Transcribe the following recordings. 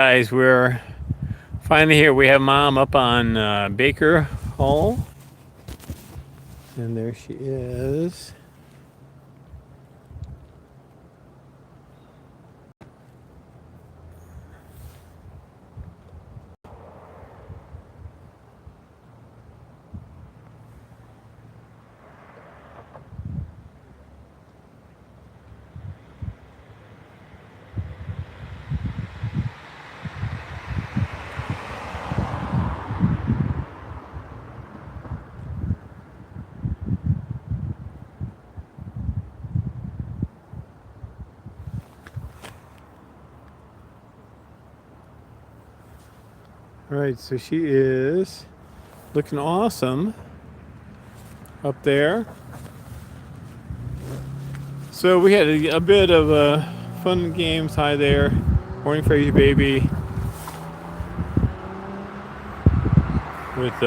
Guys, we're finally here. We have Mom up on Baker Hall, and there she is. All right, so she is looking awesome up there. So we had a bit of fun games. Hi there, morning Fraser baby, with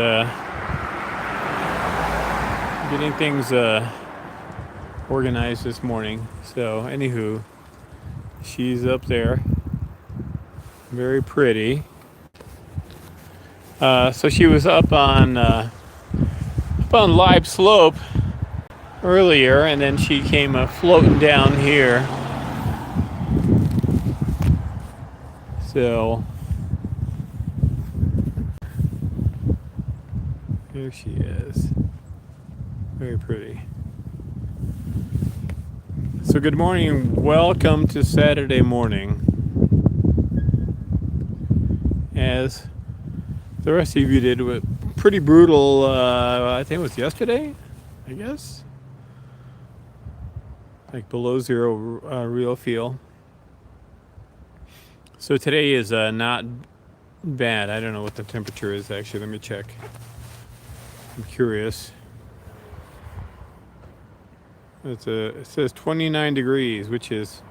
getting things organized this morning. So anywho, she's up there, very pretty. So she was up on Libe Slope earlier, and then she came floating down here. So here she is, very pretty. So good morning, welcome to Saturday morning. As the rest of you did, with pretty brutal, I think it was yesterday, I guess. Like below zero real feel. So today is not bad. I don't know what the temperature is actually. Let me check. I'm curious. It says 29 degrees, which is,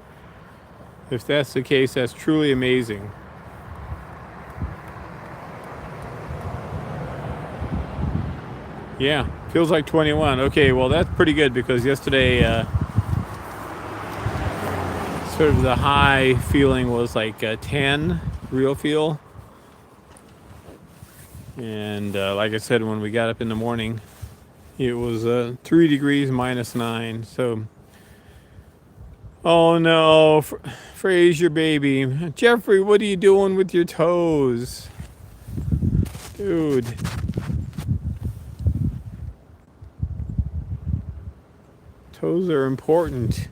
if that's the case, that's truly amazing. Yeah, feels like 21. Okay, well that's pretty good because yesterday sort of the high feeling was like 10 real feel. And like I said, when we got up in the morning, it was 3 degrees minus 9. So, oh no, Fraser baby. Jeffrey, what are you doing with your toes? Dude. Toes are important.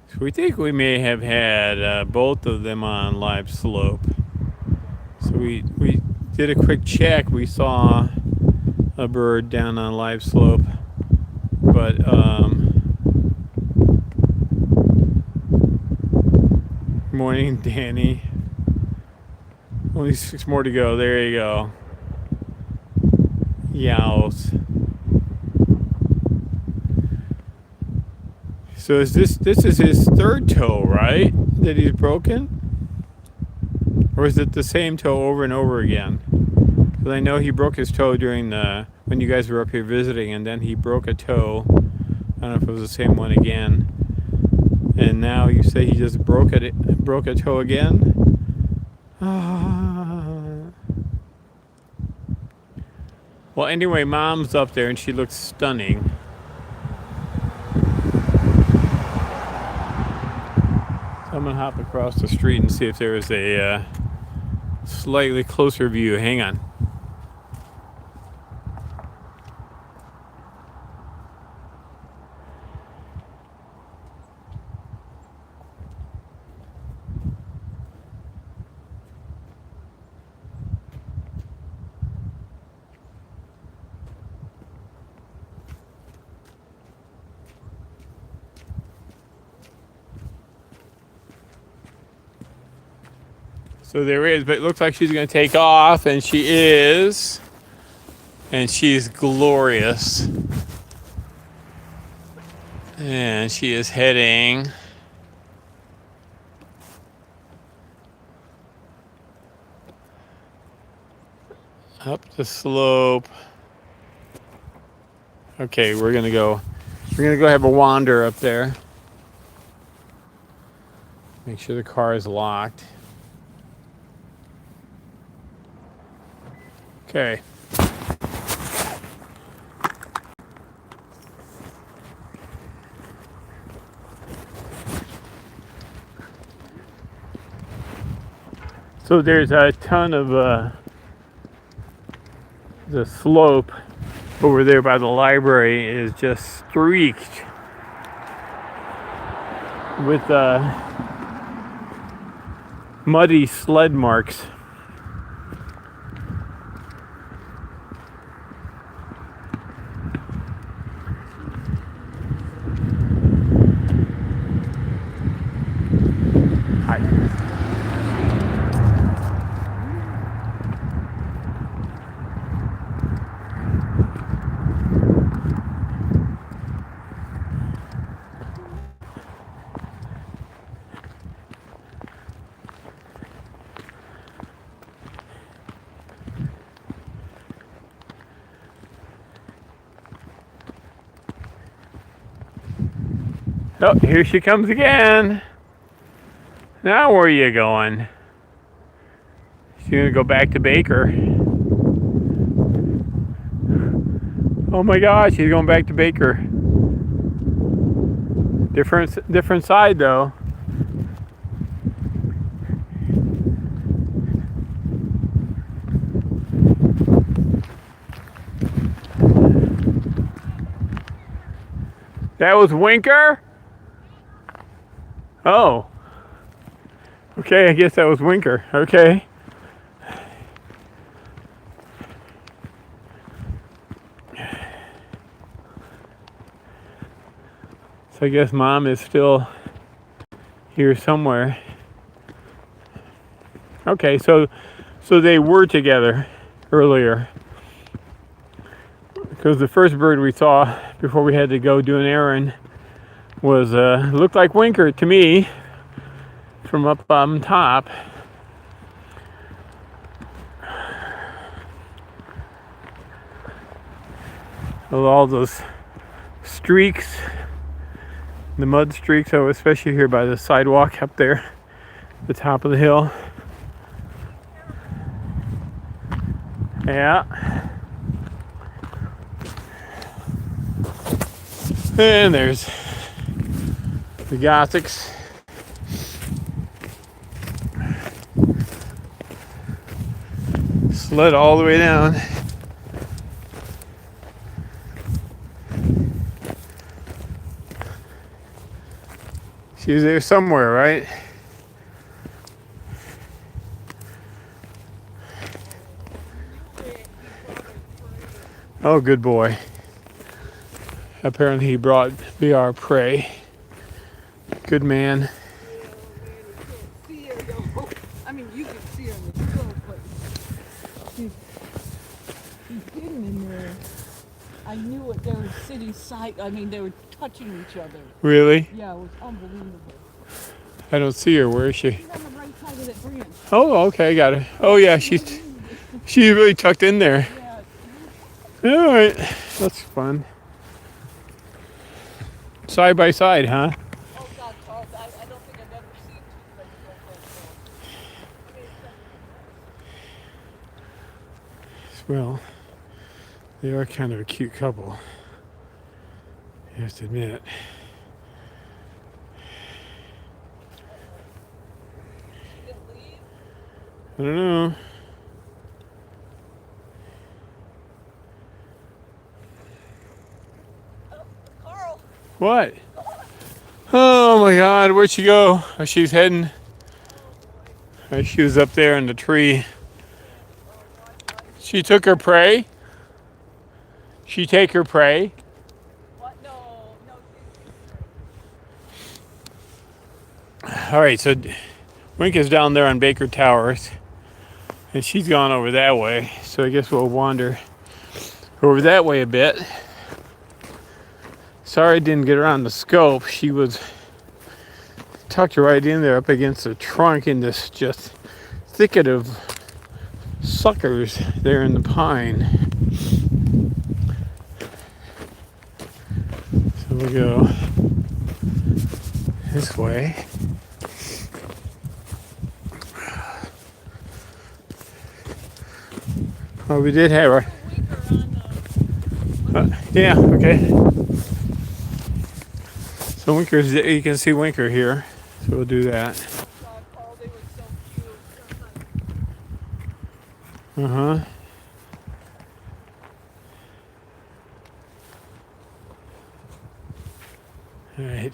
So we think we may have had both of them on Libe Slope. So we did a quick check. We saw a bird down on Libe Slope, but morning, Danny. Only 6 more to go. There you go. Yows. So is this is his third toe, right? That he's broken? Or is it the same toe over and over again? Because I know he broke his toe during when you guys were up here visiting, and then he broke a toe. I don't know if it was the same one again. And now you say he just broke a toe again? Well, anyway, Mom's up there and she looks stunning. So I'm gonna hop across the street and see if there is a slightly closer view. Hang on. So there is, but it looks like she's going to take off, and she is. And she's glorious. And she is heading up the slope. Okay, we're going to go We're gonna go have a wander up there. Make sure the car is locked. Okay. So there's a ton of the slope over there by the library is just streaked with muddy sled marks. Hi. Oh, here she comes again. Now where are you going? She's gonna go back to Baker. Oh my gosh, she's going back to Baker. Different side though. That was Winker? Oh. Okay, I guess that was Winker. Okay. So I guess Mom is still here somewhere. Okay, so they were together earlier. Because the first bird we saw before we had to go do an errand was looked like Winker to me from up on top. With all those streaks, the mud streaks, oh, especially here by the sidewalk up there, the top of the hill. Yeah. And there's the Gothics. Slid all the way down. She's there somewhere, right? Oh, good boy. Apparently he brought our prey. Good man. I mean, you can see her in the slope, but she's hidden in there. I knew it. They were city side. I mean, they were touching each other. Really? Yeah, it was unbelievable. I don't see her. Where is she? She's on the right side of that branch. Oh, okay, I got her. Oh yeah, she's really tucked in there. Yeah. All right, that's fun. Side by side, huh? Oh God, Charles, I don't think I've ever seen two like that. Well, they are kind of a cute couple. You have to admit. I don't know. Karel. What? Oh my God, where'd she go? Oh, she's heading. Oh, she was up there in the tree. She took her prey? She take her prey? What? No. All right, so Wink is down there on Baker Towers, and she's gone over that way. So I guess we'll wander over that way a bit. Sorry I didn't get her on the scope. She was tucked right in there up against the trunk in this just thicket of suckers there in the pine. So So we'll go this way. Oh, we did have our. Yeah, okay. So Winker's, you can see Winker here. So we'll do that. Uh-huh. All right.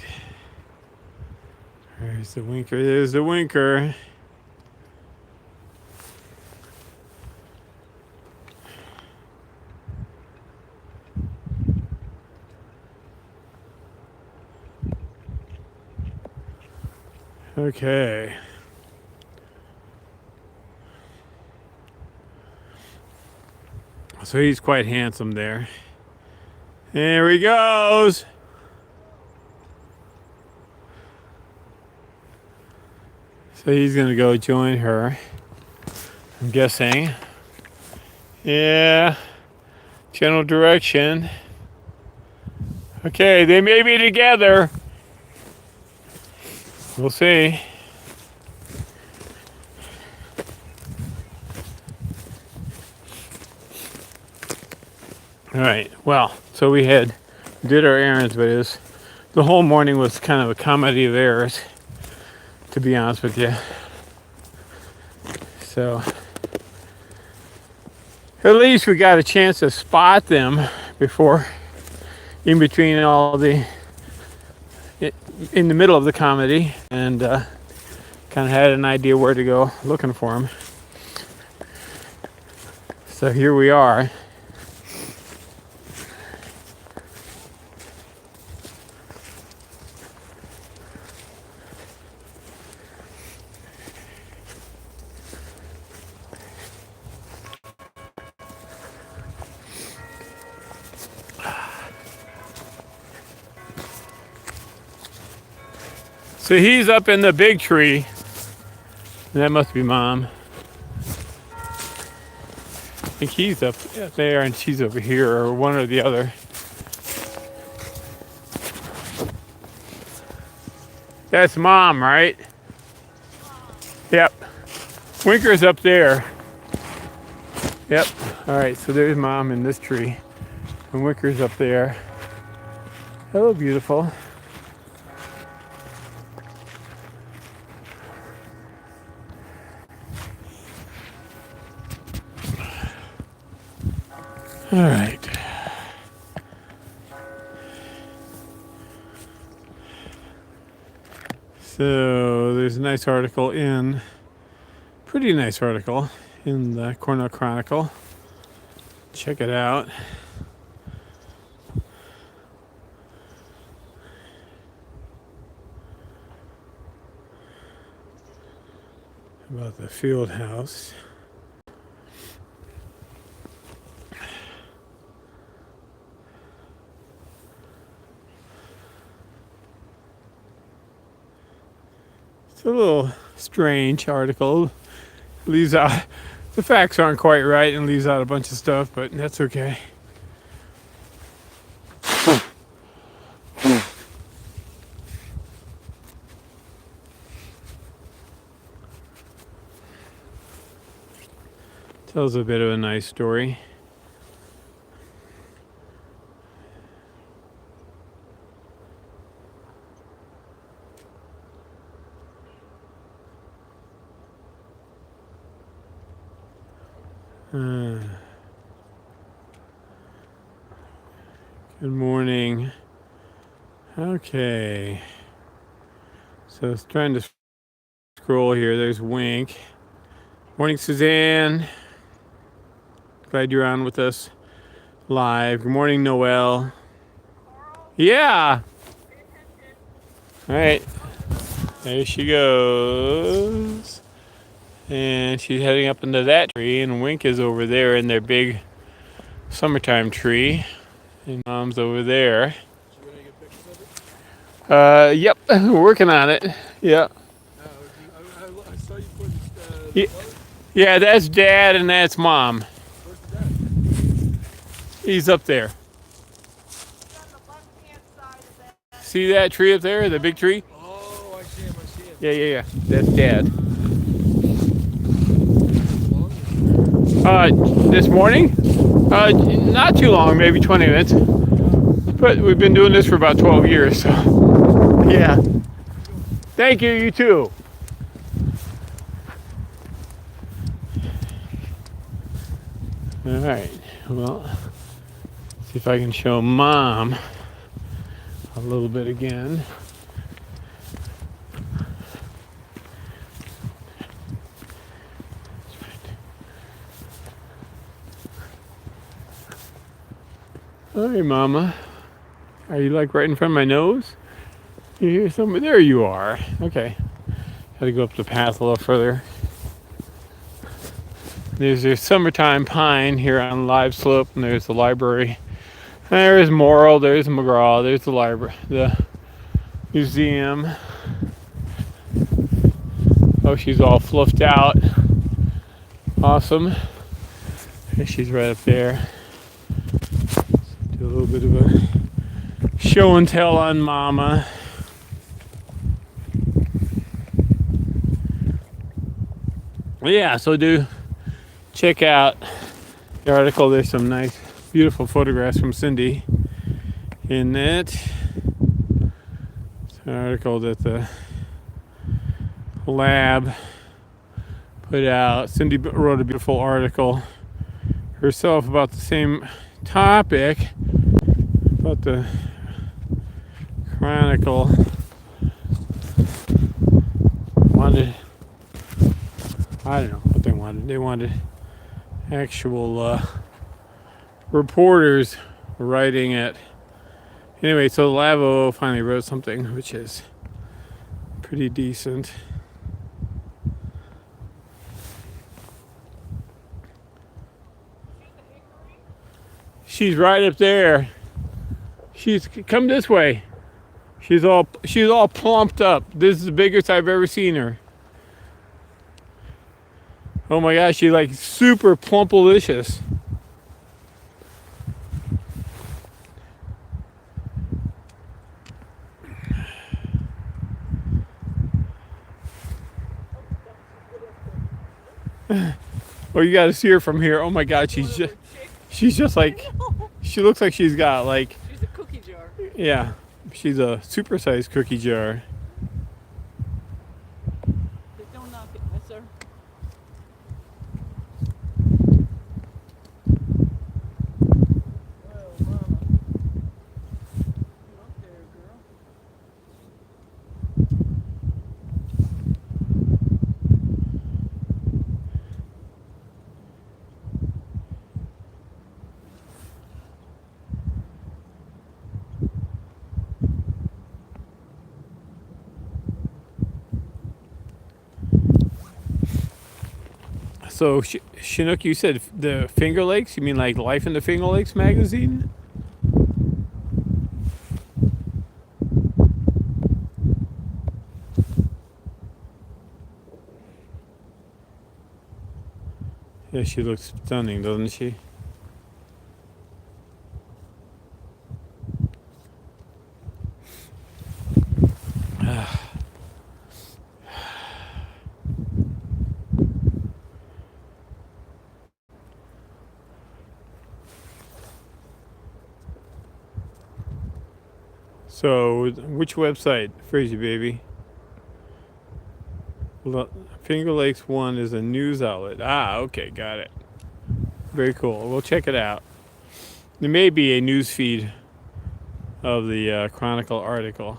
There's the Winker. There's the Winker. Okay. So he's quite handsome there. There he goes. So he's gonna go join her, I'm guessing. Yeah. General direction. Okay, they may be together. We'll see. All right. Well, so we did our errands, but the whole morning was kind of a comedy of errors, to be honest with you. So at least we got a chance to spot them before, in between all in the middle of the comedy, and kind of had an idea where to go looking for them. So here we are. So he's up in the big tree. That must be Mom. I think he's up there and she's over here, or one or the other. That's Mom, right? Yep. Winker's up there. Yep. All right, so there's Mom in this tree. And Winker's up there. Hello, beautiful. All right. So there's a nice article pretty nice article in the Cornell Chronicle. Check it out. About the field house. It's a little strange article. Leaves out, the facts aren't quite right and leaves out a bunch of stuff, but that's okay. Tells a bit of a nice story. Good morning. Okay. So I was trying to scroll here. There's Wink. Morning, Suzanne. Glad you're on with us live. Good morning, Noelle. Yeah. All right. There she goes. And she's heading up into that tree, and Wink is over there in their big summertime tree. And Mom's over there. You gonna get pictures of it? Yep, we're working on it. Yeah. I saw you put Yeah. Yeah, that's Dad and that's Mom. where's the dad? He's up there. On the left-hand side of See that tree up there? The big tree? Oh, I see him. I see him. Yeah. That's Dad. This morning? Not too long, maybe 20 minutes. But we've been doing this for about 12 years, so yeah. Thank you, you too. All right, well, see if I can show Mom a little bit again. Hi, Mama. Are you like right in front of my nose? You hear somebody? There you are. Okay. Got to go up the path a little further. There's your summertime pine here on Libe Slope, and there's the library. There's Morrill, there's McGraw, there's the library, the museum. Oh, she's all fluffed out. Awesome. She's right up there. Do a little bit of a show and tell on Mama. Yeah, so do check out the article. There's some nice, beautiful photographs from Cindy in it. It's an article that the lab put out. Cindy wrote a beautiful article herself about the same topic, about the Chronicle. I don't know what they wanted. They wanted actual reporters writing it. Anyway, so the Lavo finally wrote something which is pretty decent. She's right up there. She's come this way. She's all plumped up. This is the biggest I've ever seen her. Oh my gosh, she's like super plumpalicious. Oh, you gotta see her from here. Oh my god, she's just like, she looks like she's got like, She's a cookie jar. yeah, she's a supersized cookie jar. Don't knock it, mister. Oh, Mama. Up there, girl. So, Chinook, you said the Finger Lakes? You mean like Life in the Finger Lakes magazine? Yeah, she looks stunning, doesn't she? So, which website, Frizzy baby? Finger Lakes 1 is a news outlet. Ah, okay, got it. Very cool. We'll check it out. There may be a news feed of the Chronicle article.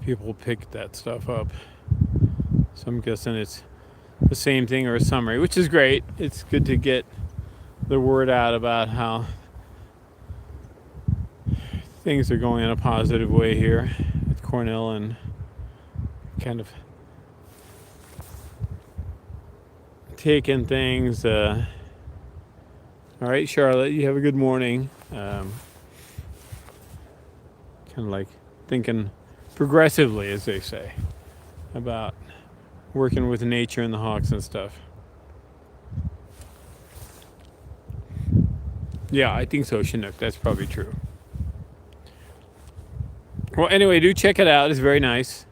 People pick that stuff up. So I'm guessing it's the same thing or a summary, which is great. It's good to get the word out about how things are going in a positive way here at Cornell, and kind of taking things. All right, Charlotte, you have a good morning. Kind of like thinking progressively, as they say, about working with nature and the hawks and stuff. Yeah, I think so, Chinook. That's probably true. Well, anyway, do check it out. It's very nice,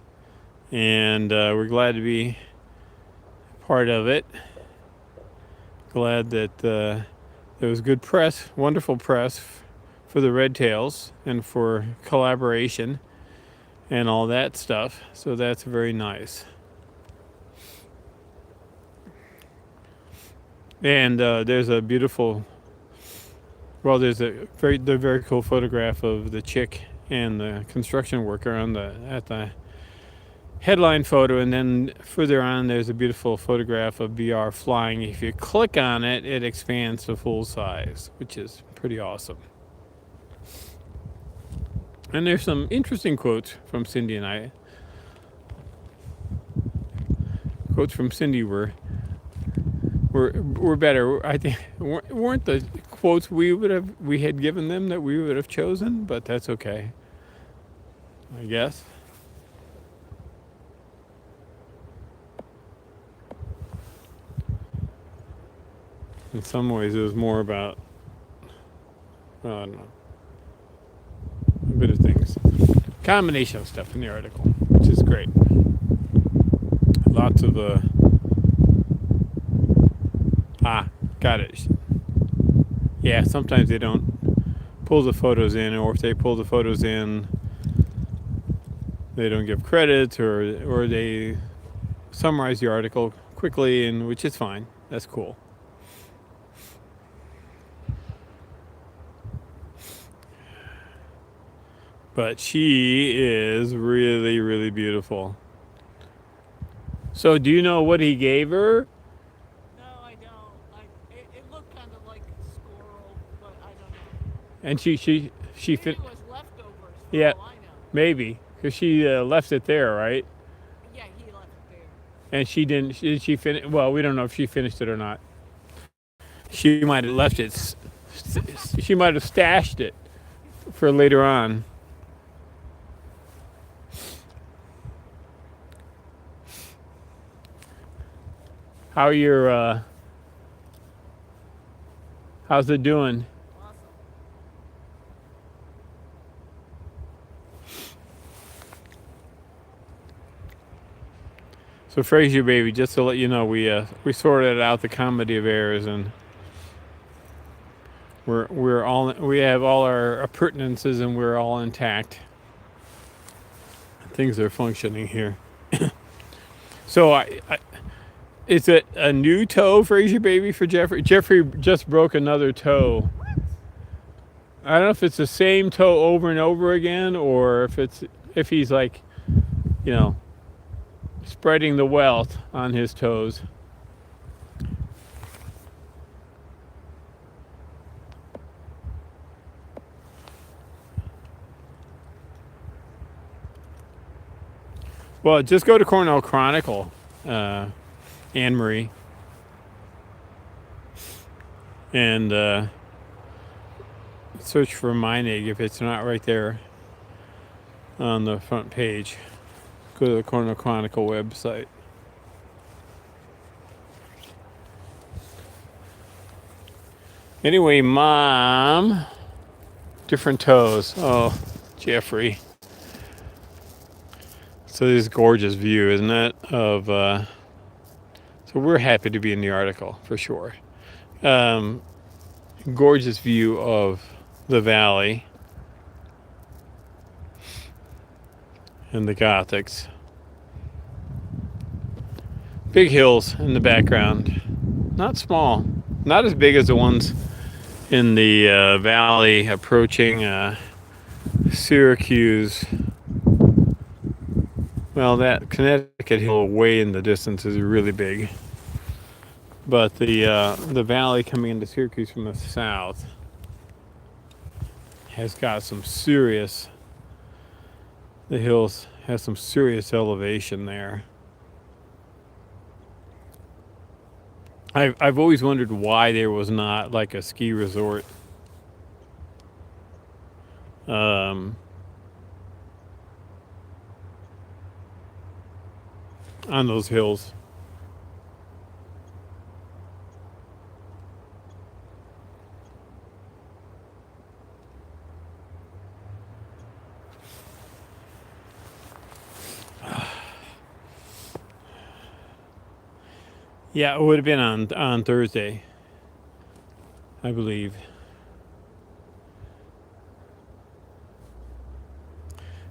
and we're glad to be part of it. Glad that there was good press, wonderful press for the Red Tails and for collaboration and all that stuff. So that's very nice. And there's a beautiful, well, there's a very cool photograph of the chick and the construction worker at the headline photo, and then further on there's a beautiful photograph of BR flying. If you click on it, it expands to full size, which is pretty awesome. And there's some interesting quotes from Cindy and I. Quotes from Cindy were better. I think weren't the quotes we had given them that we would have chosen, but that's okay, I guess. In some ways, it was more about, well, I don't know, a bit of things. Combination of stuff in the article, which is great. Lots of, got it. Yeah, sometimes they don't pull the photos in, or if they pull the photos in, they don't give credits, or they summarize the article quickly, and which is fine. That's cool. But she is really, really beautiful. So, do you know what he gave her? No, I don't. It looked kind of like a squirrel, but I don't know. And she Maybe it was leftovers for yeah, all I know. maybe, because she left it there, right? Yeah, he left it there. And she didn't. Did she finish? Well, we don't know if she finished it or not. She might have left it. She might have stashed it for later on. How's it doing? Awesome. So Fraser baby, just to let you know, we sorted out the comedy of errors, and we have all our appurtenances, and we're all intact. Things are functioning here. So is it a new toe, Fraser baby, for Jeffrey? Jeffrey just broke another toe. I don't know if it's the same toe over and over again, or if he's like, you know, spreading the wealth on his toes. Well, just go to Cornell Chronicle, Anne Marie, and search for Meinig if it's not right there on the front page. Go to the Cornell Chronicle website. Anyway, Mom, different toes. Oh, Jeffrey. So this gorgeous view, isn't it? So we're happy to be in the article for sure. Gorgeous view of the valley and the Gothics. Big hills in the background. Not small. Not as big as the ones in the valley approaching Syracuse. Well, that Connecticut hill way in the distance is really big. But the valley coming into Syracuse from the south has got some serious, the hills has some serious elevation there. I've always wondered why there was not like a ski resort on those hills. Yeah, it would have been on Thursday, I believe.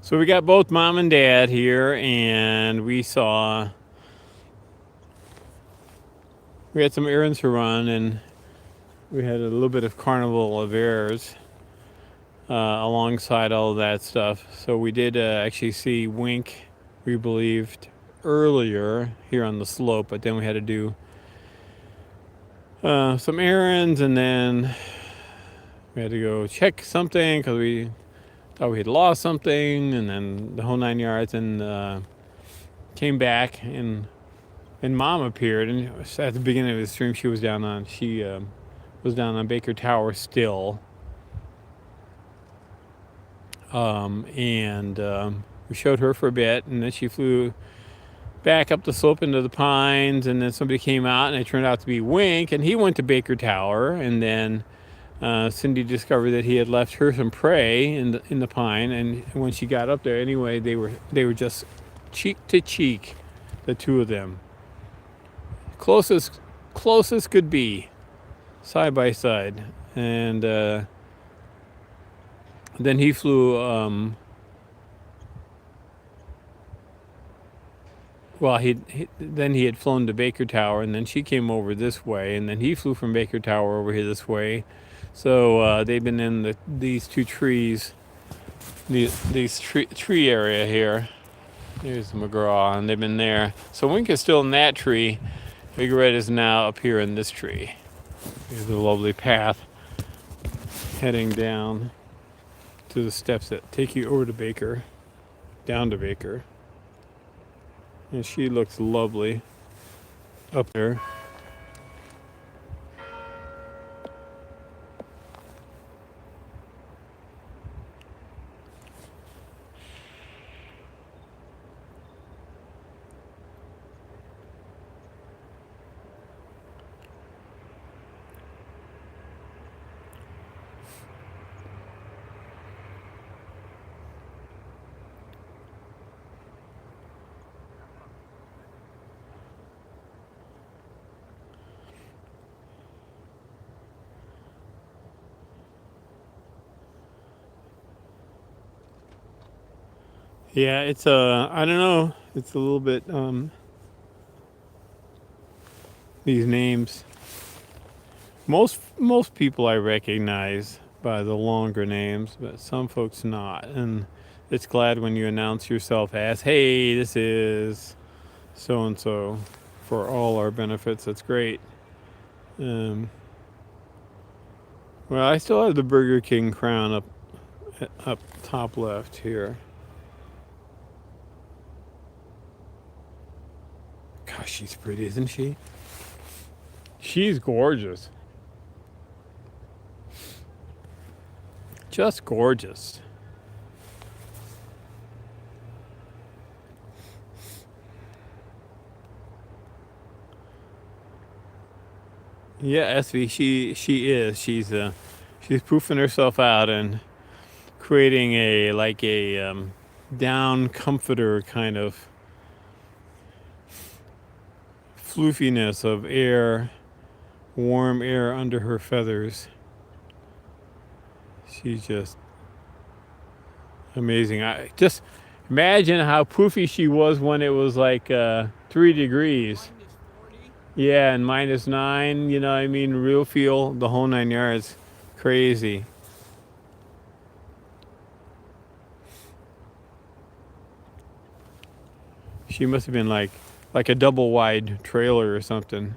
So we got both mom and dad here, and we had some errands to run, and we had a little bit of carnival of airs alongside all of that stuff. So we did actually see Wink, we believed, earlier here on the slope, but then we had to do some errands, and then we had to go check something because we thought we had lost something, and then the whole 9 yards, and came back, and mom appeared, and at the beginning of the stream she was down on Baker Tower still. And we showed her for a bit, and then she flew back up the slope into the pines, and then somebody came out, and it turned out to be Wink, and he went to Baker Tower, and then Cindy discovered that he had left her some prey in the pine, and when she got up there, anyway, they were just cheek to cheek, the two of them, closest could be, side by side, and then he flew. Well, then he had flown to Baker Tower, and then she came over this way, and then he flew from Baker Tower over here this way. So they've been in these two trees, these tree area here. There's the McGraw, and they've been there. So Wink is still in that tree. BOGette is now up here in this tree. There's a lovely path heading down to the steps that take you over to Baker, down to Baker. And she looks lovely up there. Yeah, it's I don't know. It's a little bit these names. Most people I recognize by the longer names, but some folks not. And it's glad when you announce yourself as, "Hey, this is so and so," for all our benefits. That's great. Well, I still have the Burger King crown up top left here. Gosh, she's pretty, isn't she? She's gorgeous. Just gorgeous. Yeah, SV, she is. She's poofing herself out and creating a down comforter kind of floofiness of air, warm air under her feathers. She's just amazing. I just imagine how poofy she was when it was like 3 degrees. Yeah, and -9, you know, I mean, real feel, the whole 9 yards. Crazy. She must have been like a double wide trailer or something.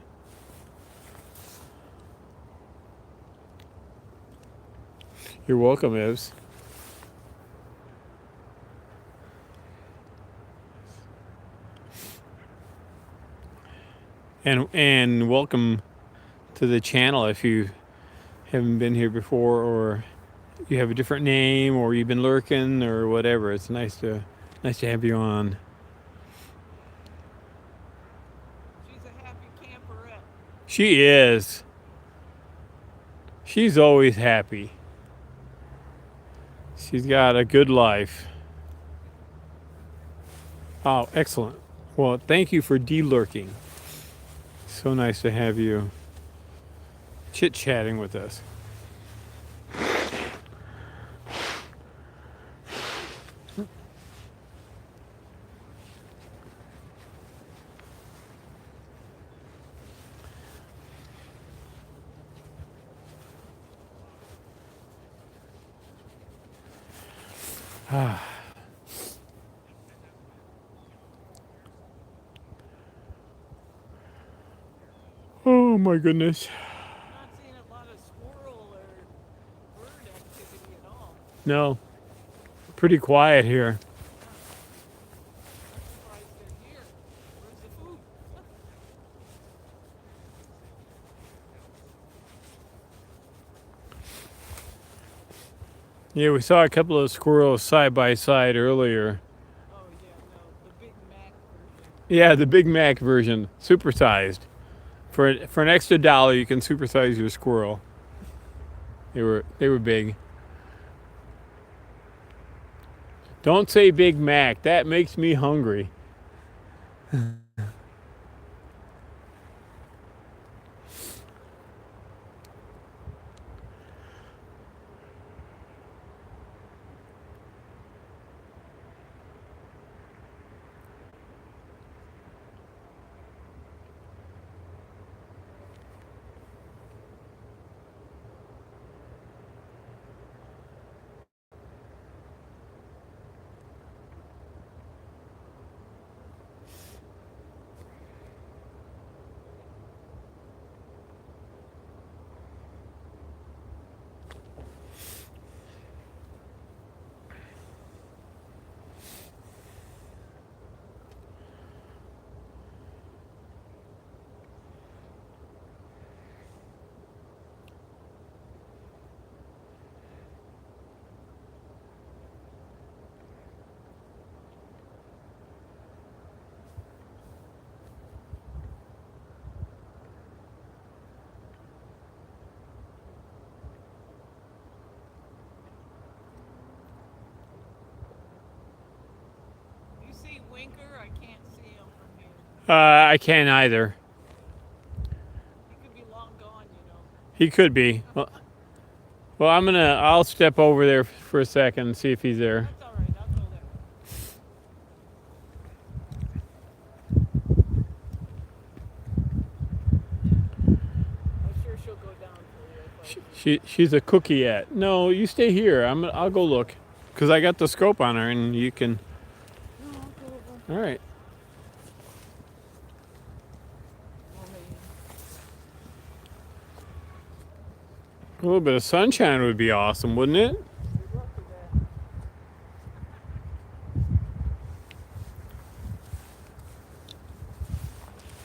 You're welcome, Evs. And welcome to the channel if you haven't been here before, or you have a different name, or you've been lurking or whatever. It's nice to have you on. She's a happy camperette. She is. She's always happy. She's got a good life. Oh, excellent. Well, thank you for de-lurking. So nice to have you chit-chatting with us. Oh my goodness. Not seeing a lot of squirrel or bird activity at all. No, pretty quiet here. Surprised they're here. Where's the food? Yeah, we saw a couple of squirrels side by side earlier. Oh yeah, no, the Big Mac version. Yeah, the Big Mac version, supersized. For an extra $1, you can supersize your squirrel. They were big. Don't say Big Mac. That makes me hungry. You see Winker? I can't see him from here. I can't either. He could be long gone, you know. He could be. Well, I'll step over there for a second and see if he's there. That's all right. I'll go there. I'm sure she'll go down for you. She's a cookieette. No, you stay here. I'll go look, cause I got the scope on her, and you can. No, I'll go over. All right. A little bit of sunshine would be awesome, wouldn't it? Good luck with that.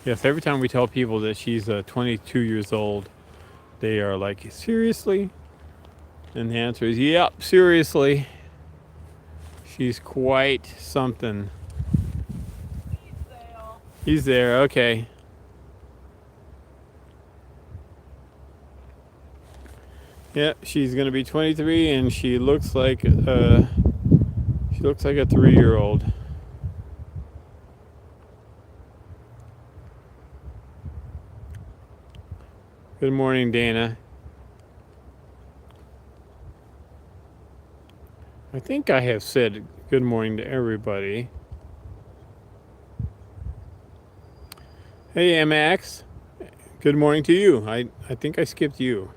Yes. Every time we tell people that she's 22 years old, they are like, seriously? And the answer is, yep, seriously. She's quite something. He's there. He's there. Okay. Yeah, she's gonna be 23, and she looks like a 3-year-old. Good morning, Dana. I think I have said good morning to everybody. Hey, MX. Good morning to you. I think I skipped you.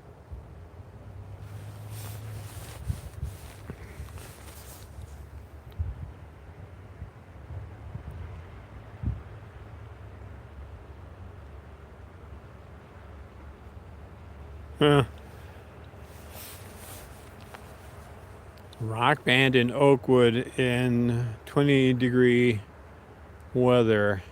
Huh. Rock band in Oakwood in 20-degree weather.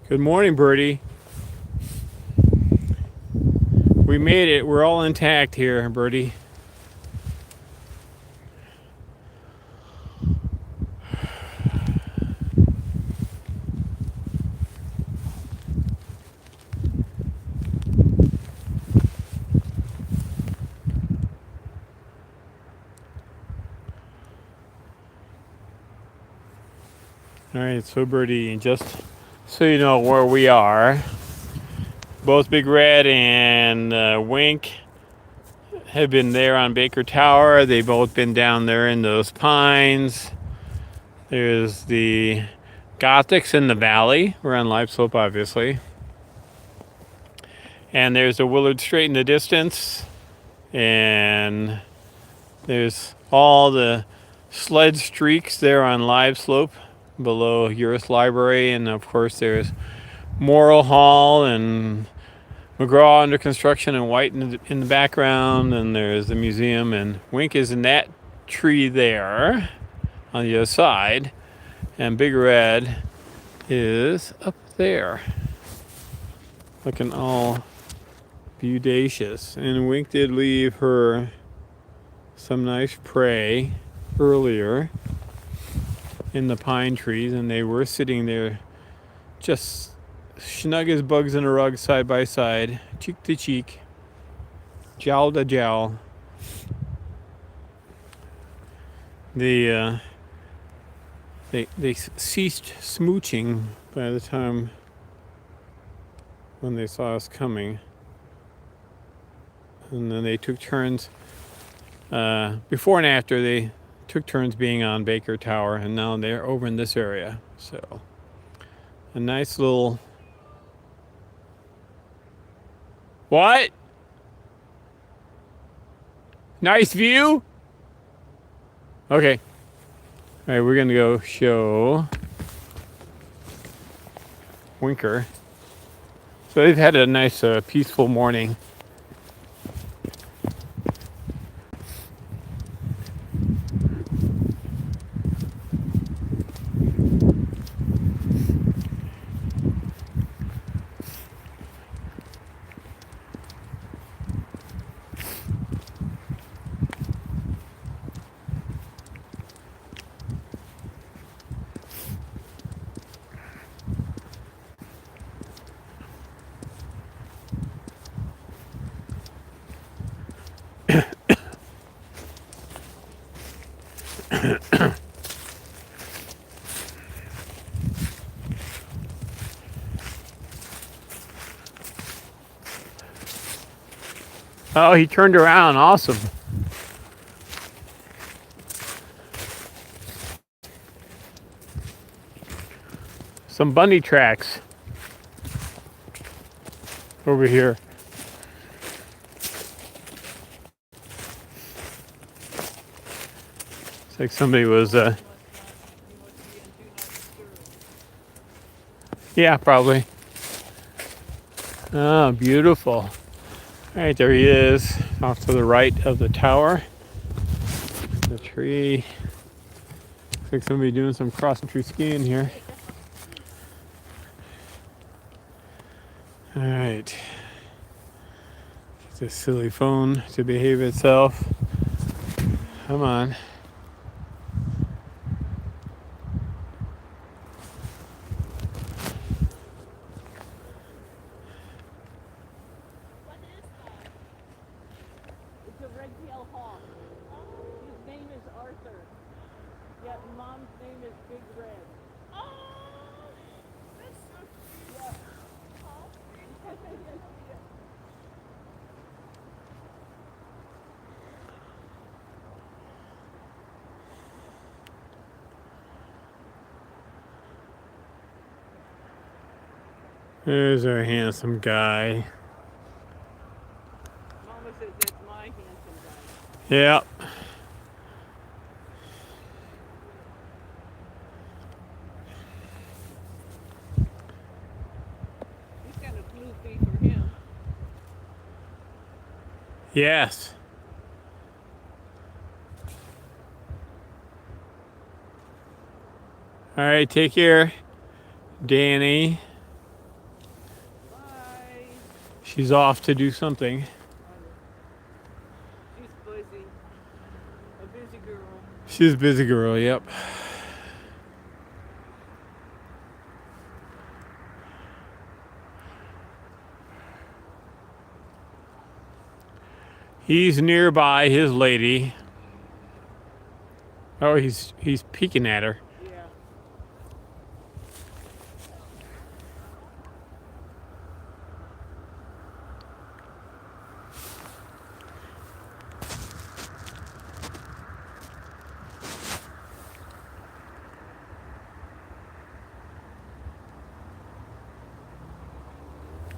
Good morning, Birdie. We made it. We're all intact here, Birdie. Alright, so Birdie, just so you know where we are, both Big Red and Wink have been there on Baker Tower. They've both been down there in those pines. There's the Gothics in the valley. We're on Libe Slope, obviously. And there's a Willard Strait in the distance. And there's all the sled streaks there on Libe Slope below Eurus Library. And of course, there's Morrill Hall and McGraw under construction and White in the background. And there's the museum. And Wink is in that tree there on the other side. And Big Red is up there, looking all beaudacious. And Wink did leave her some nice prey earlier in the pine trees, and they were sitting there just snug as bugs in a rug, side by side, cheek to cheek, jowl to jowl. They ceased smooching by the time when they saw us coming. And then they took turns. Before and after, they took turns being on Baker Tower, and now they're over in this area. So, a nice little... What? Nice view? Okay. All right, we're gonna go show Winker. So they've had a nice, peaceful morning. Oh, he turned around. Awesome. Some bunny tracks over here. It's like somebody was, yeah, probably. Oh, beautiful. All right, there he is, off to the right of the tower. The tree. Looks like somebody doing some cross-country skiing here. All right. Get this silly phone to behave itself. Come on. It's a red-tailed hawk. His name is Arthur. Yeah, Mom's name is Big Red. Oh, that's so cute. Yeah. There's our handsome guy. Mama says that's my handsome guy. Yeah. He's got a blue fee for him. Yes. All right, take care, Danny. Bye. She's off to do something. She's busy. A busy girl. She's a busy girl, yep. He's nearby his lady. Oh, he's peeking at her. Yeah.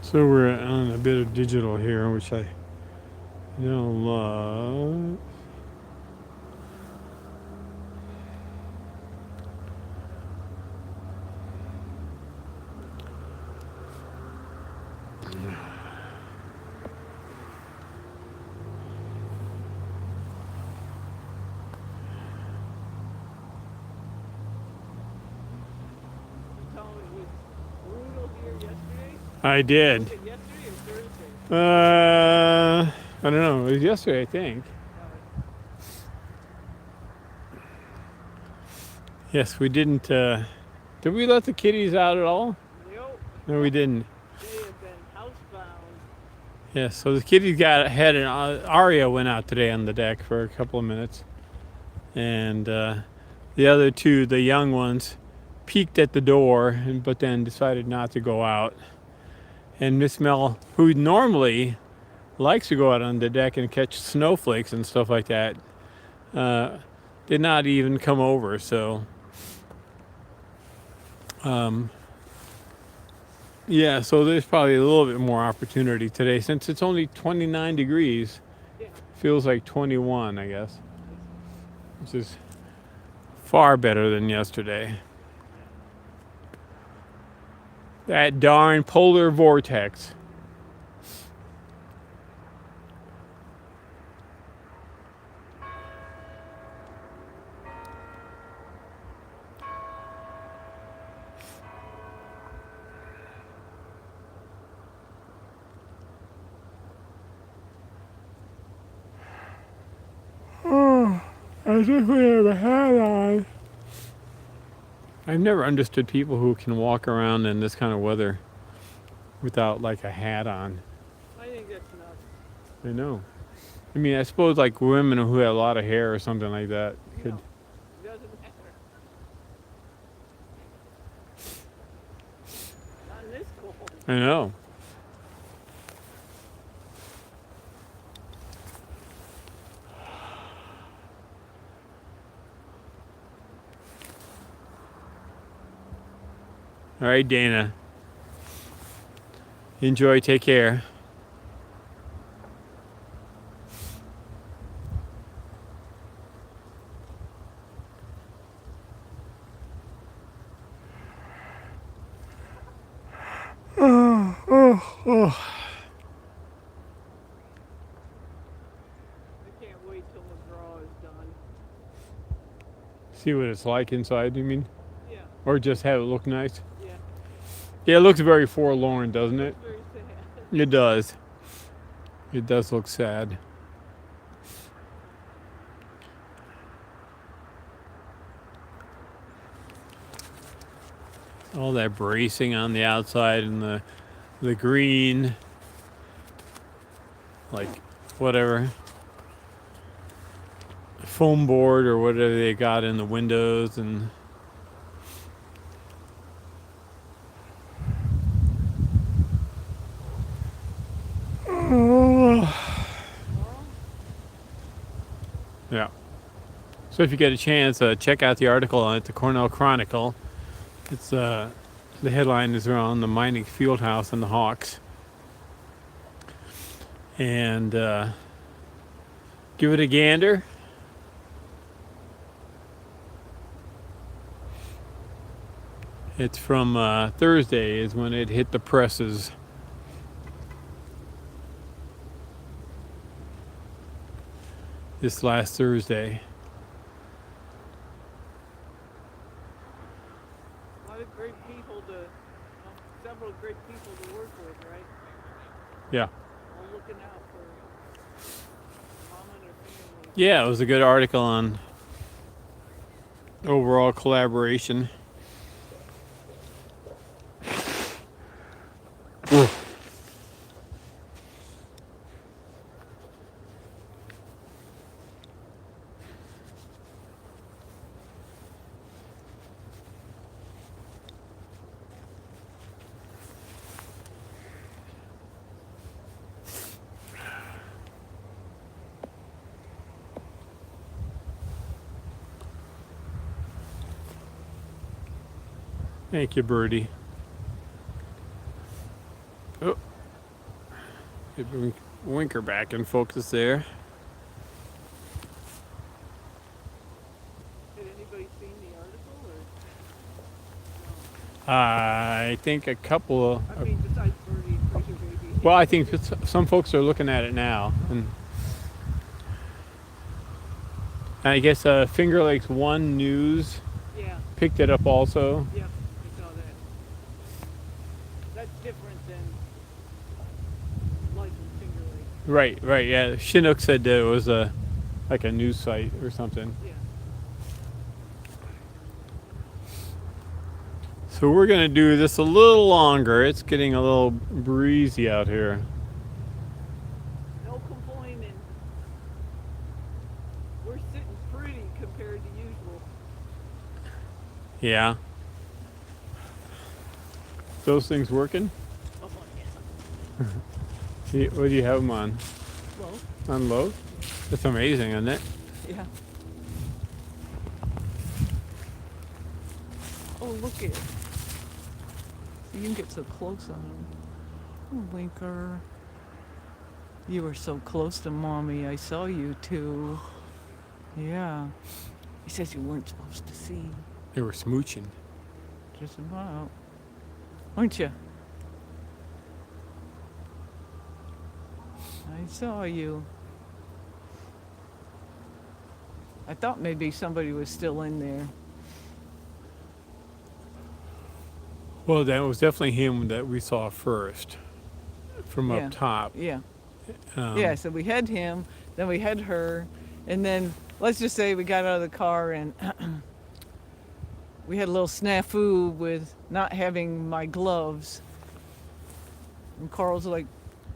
So we're on a bit of digital here, which I don't love. You told me it was brutal here yesterday. I did. Was it yesterday or Thursday? I don't know. It was yesterday, I think. Yes, we didn't. Did we let the kitties out at all? Nope. No, we didn't. They have been housebound. Yes, so the kitties had an Aria went out today on the deck for a couple of minutes, and the other two, the young ones, peeked at the door, but then decided not to go out. And Miss Mel, who normally likes to go out on the deck and catch snowflakes and stuff like that, did not even come over. So, yeah, so there's probably a little bit more opportunity today since it's only 29 degrees. Yeah. Feels like 21, I guess, which is far better than yesterday. That darn polar vortex. I think we have a hat on. I've never understood people who can walk around in this kind of weather without like a hat on. I think that's nuts. I know. I mean, I suppose like women who have a lot of hair or something like that could. No, it doesn't matter. Not in this cold. I know. All right, Dana. Enjoy. Take care. I can't wait till McGraw is done. See what it's like inside, you mean? Yeah, Or just have it look nice? yeah. Yeah, it looks very forlorn, doesn't it? It's very sad. It does. It does look sad. All that bracing on the outside and the green, like whatever, foam board or whatever they got in the windows and. Yeah. So if you get a chance, check out the article on it, the Cornell Chronicle. It's the headline is around the mining field house and the Hawks. And give it a gander. It's from Thursday is when it hit the presses. This last Thursday. A lot of great people several great people to work with, right? Yeah. All looking out for mom and her family. Yeah, it was a good article on overall collaboration. Thank you, Birdie. Oh. Get the winker back in focus there. Had anybody seen the article I think a couple. or? I mean, besides Birdie and Fraser Baby. Well, I think some folks are looking at it now, and I guess Finger Lakes One News Yeah. picked it up also. Yep. I saw that. That's different than like in Finger Lake. Right. Yeah, Chinook said that it was like a news site or something. Yeah. So we're gonna do this a little longer. It's getting a little breezy out here. No complaining. We're sitting pretty compared to usual. Yeah. Those things working? Oh yeah. What do you have them on? Well, On low? That's amazing, isn't it? yeah. Oh, look at it. You can get so close on him. Oh, Winker. You were so close to Mommy. I saw you too. Yeah. He says you weren't supposed to see. They were smooching. Just about. Weren't you? I saw you. I thought maybe somebody was still in there. Well, that was definitely him that we saw first from Yeah. up top. Yeah. Um, Yeah, so we had him, then we had her, and then let's just say we got out of the car and we had a little snafu with not having my gloves. And Carl's like,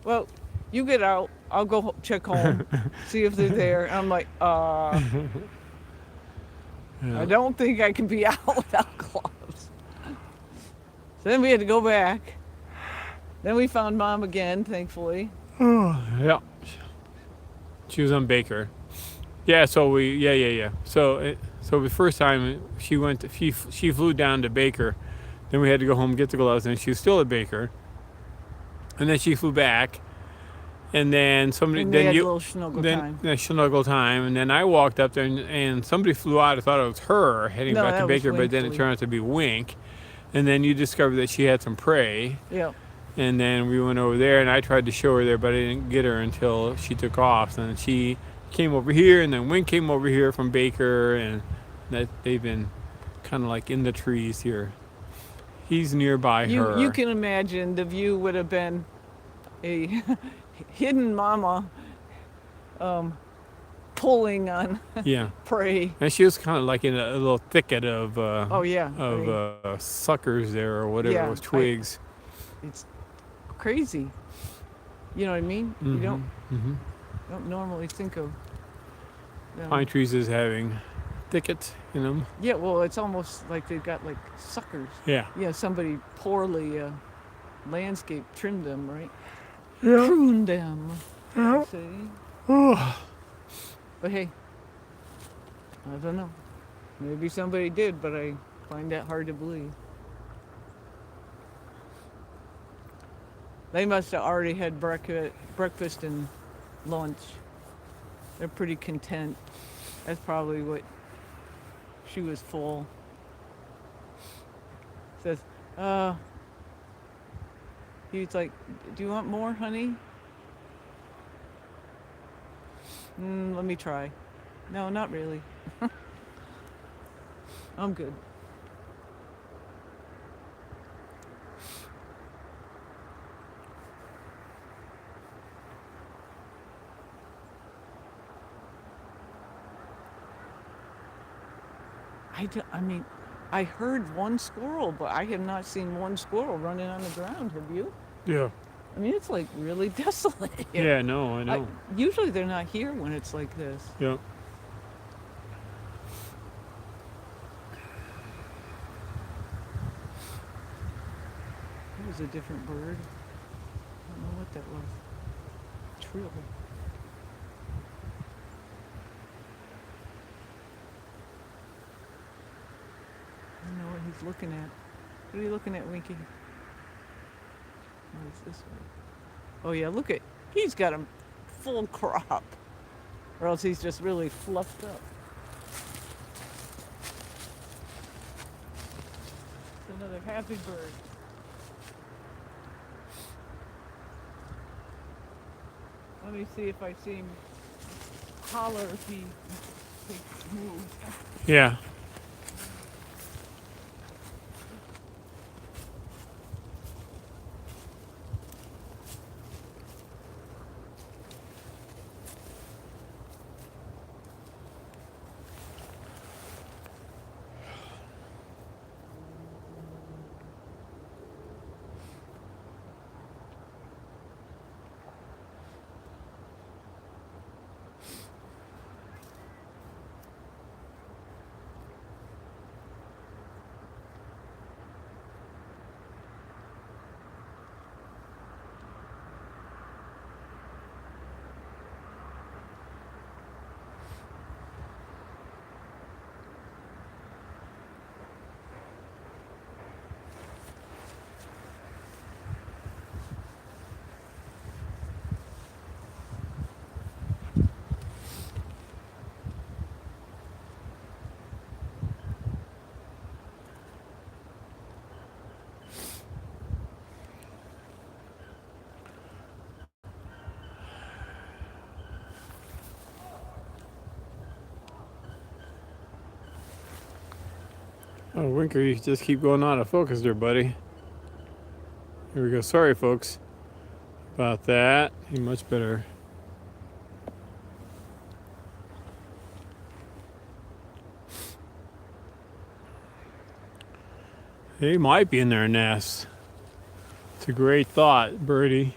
well, you get out, I'll go check home, see if they're there. And I'm like, I yeah. don't think I can be out without gloves. So then we had to go back. Then we found Mom again, thankfully. Yeah. She was on Baker. Yeah. So yeah. So the first time she flew down to Baker, then we had to go home get the gloves, and she was still at Baker, and then she flew back, and then somebody And then we had you a little snuggle then time. snuggle time, and then I walked up there and somebody flew out. I thought it was her heading No, back that to was Baker, but Wink then it flew. turned out to be Wink, and then you discovered that she had some prey. Yeah. And then we went over there, and I tried to show her there, but I didn't get her until she took off. And she came over here, and then Wink came over here from Baker, and that they've been kind of like in the trees here. He's nearby her. You can imagine the view would have been a hidden mama pulling on Yeah, prey. and she was kind of like in a little thicket of Oh yeah, I mean, suckers there or whatever Yeah, it was, twigs. it's crazy. You know what I mean? You hmm don't normally think of. Pine trees is having thickets in them. Yeah, well, it's almost like they've got like suckers. Yeah. Yeah, somebody poorly landscape trimmed them, right? Yeah. Pruned them. Yeah. See? Oh. But hey, I don't know. Maybe somebody did, but I find that hard to believe. They must have already had breakfast and lunch. They're pretty content. That's probably what she was full. Says, he's like, do you want more, honey? Let me try. No, not really. I'm good. I mean, I heard one squirrel, but I have not seen one squirrel running on the ground. Have you? Yeah. I mean, it's like really desolate here. Yeah, no, I know. Usually they're not here when it's like this. Yeah. It was a different bird. I don't know what that was. Trill. I don't know what he's looking at. What are you looking at, Winky? Oh, it's this way. Oh yeah, look at He's got a full crop, or else he's just really fluffed up. It's another happy bird. Let me see if I see him holler if he moves. Yeah. Oh, Winker, you just keep going out of focus there, buddy. Here we go. Sorry, folks, about that. You much better. He might be in their nest. It's a great thought, birdie.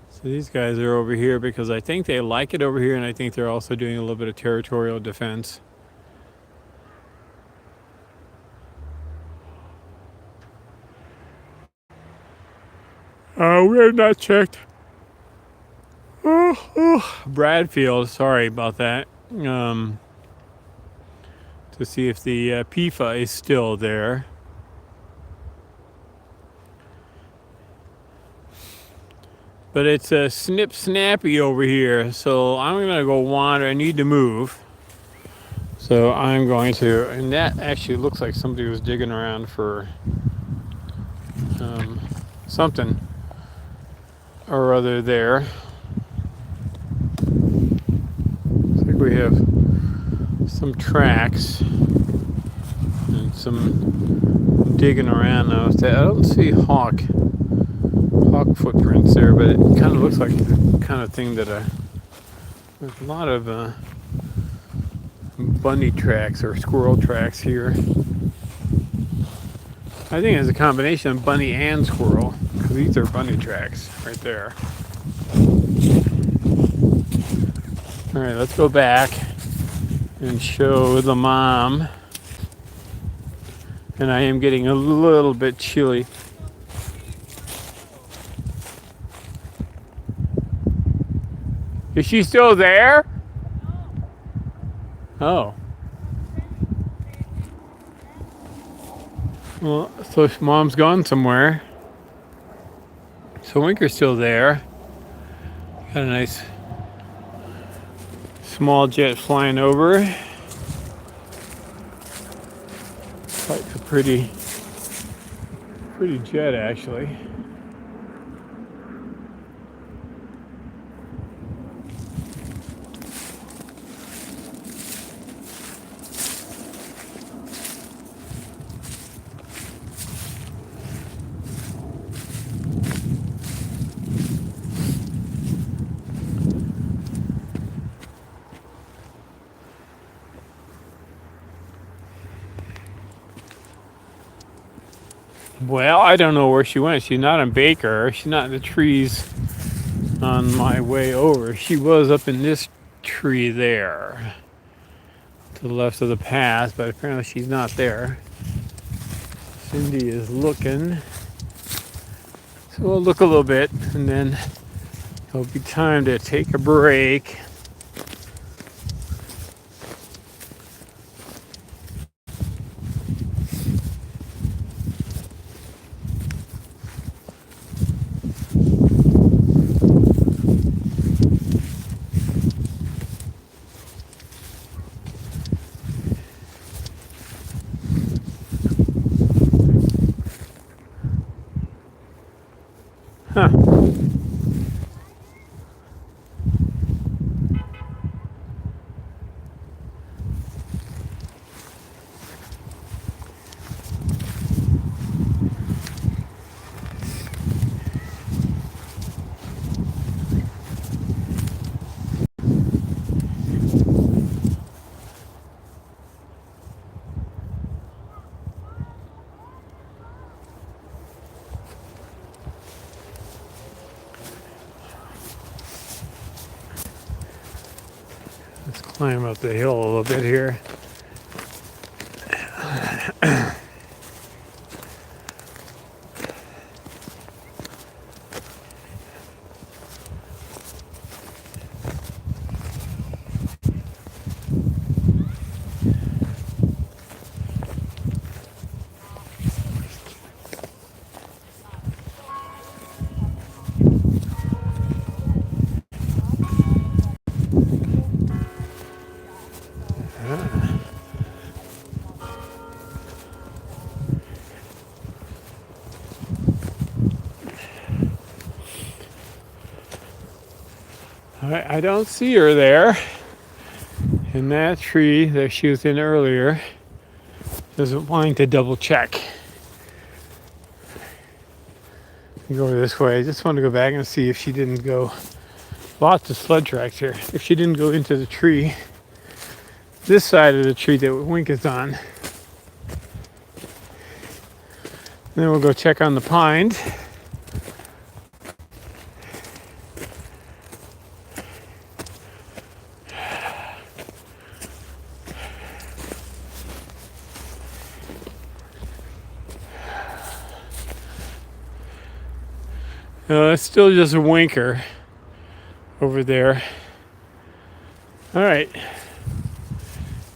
So these guys are over here because I think they like it over here, and I think they're also doing a little bit of territorial defense. We have not checked. Bradfield, sorry about that. To see if the PIFA is still there. But it's a snip snappy over here, so I'm gonna go wander. I need to move, so I'm going to. And that actually looks like somebody was digging around for something or other there. Looks like we have some tracks and some digging around now. I don't see hawk footprints there, but it kind of looks like the kind of thing that there's a lot of bunny tracks or squirrel tracks here. I think it's a combination of bunny and squirrel, because these are bunny tracks right there. All right, let's go back and show the mom. And I am getting a little bit chilly. Is she still there? Oh. Well, so mom's gone somewhere. So Winker's still there. Got a nice small jet flying over. Quite a pretty jet, actually. Well, I don't know where she went. She's not in Baker. She's not in the trees on my way over. She was up in this tree there. to the left of the path, but apparently she's not there. Cindy is looking. So we'll look a little bit and then it'll be time to take a break. Huh. Let's climb up the hill a little bit here. I don't see her there in that tree that she was in earlier. Just wanting to double check. Go this way. I just want to go back and see if she didn't go. Lots of sled tracks here. If she didn't go into the tree, this side of the tree that Wink is on. Then we'll go check on the pines. It's still just a winker over there. All right.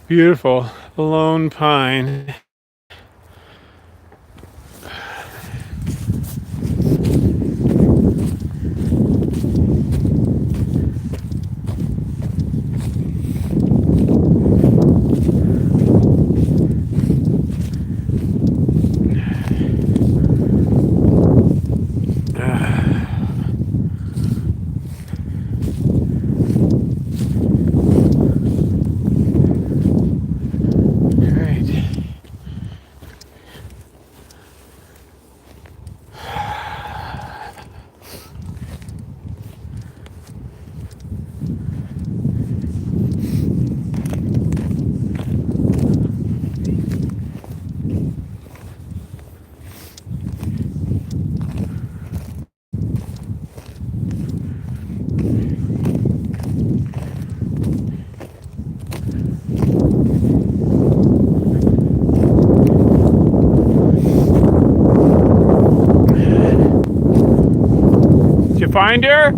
Beautiful. Lone pine. Find her?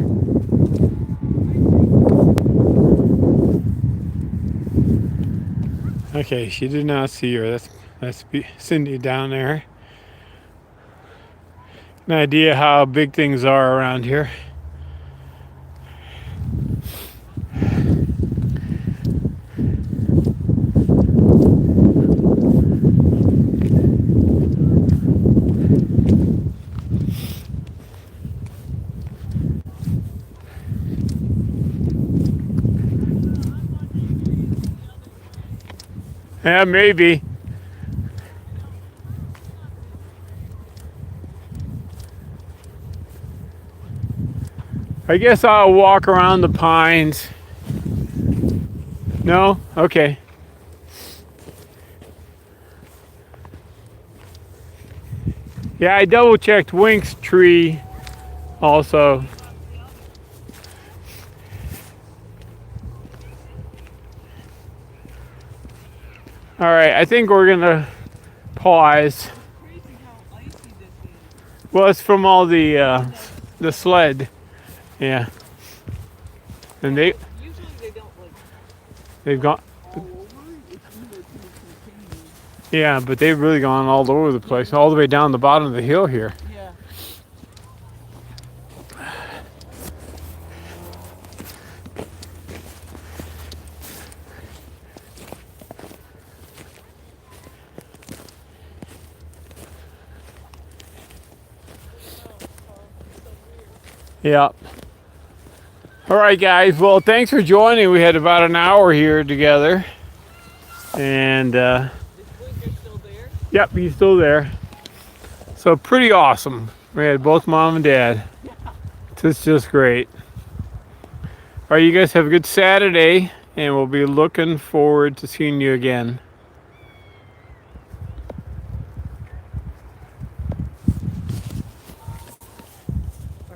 Okay, she did not see her. That's Cindy down there. An idea how big things are around here. Yeah, maybe. I guess I'll walk around the pines. No? Okay. Yeah, I double checked Wink's tree also. All right, I think we're gonna pause. Crazy how icy this is. Well, it's from all the sled. Yeah. And Usually they don't like they've gone. all over. It's usually pretty contained. Yeah, but they've really gone all over the place, all the way down the bottom of the hill here. Yeah. Yeah. All right, guys. Well, thanks for joining. We had about an hour here together. And, Is Blinker still there? yep, he's still there. So pretty awesome. We had both mom and dad. It's just great. All right, you guys have a good Saturday, and we'll be looking forward to seeing you again.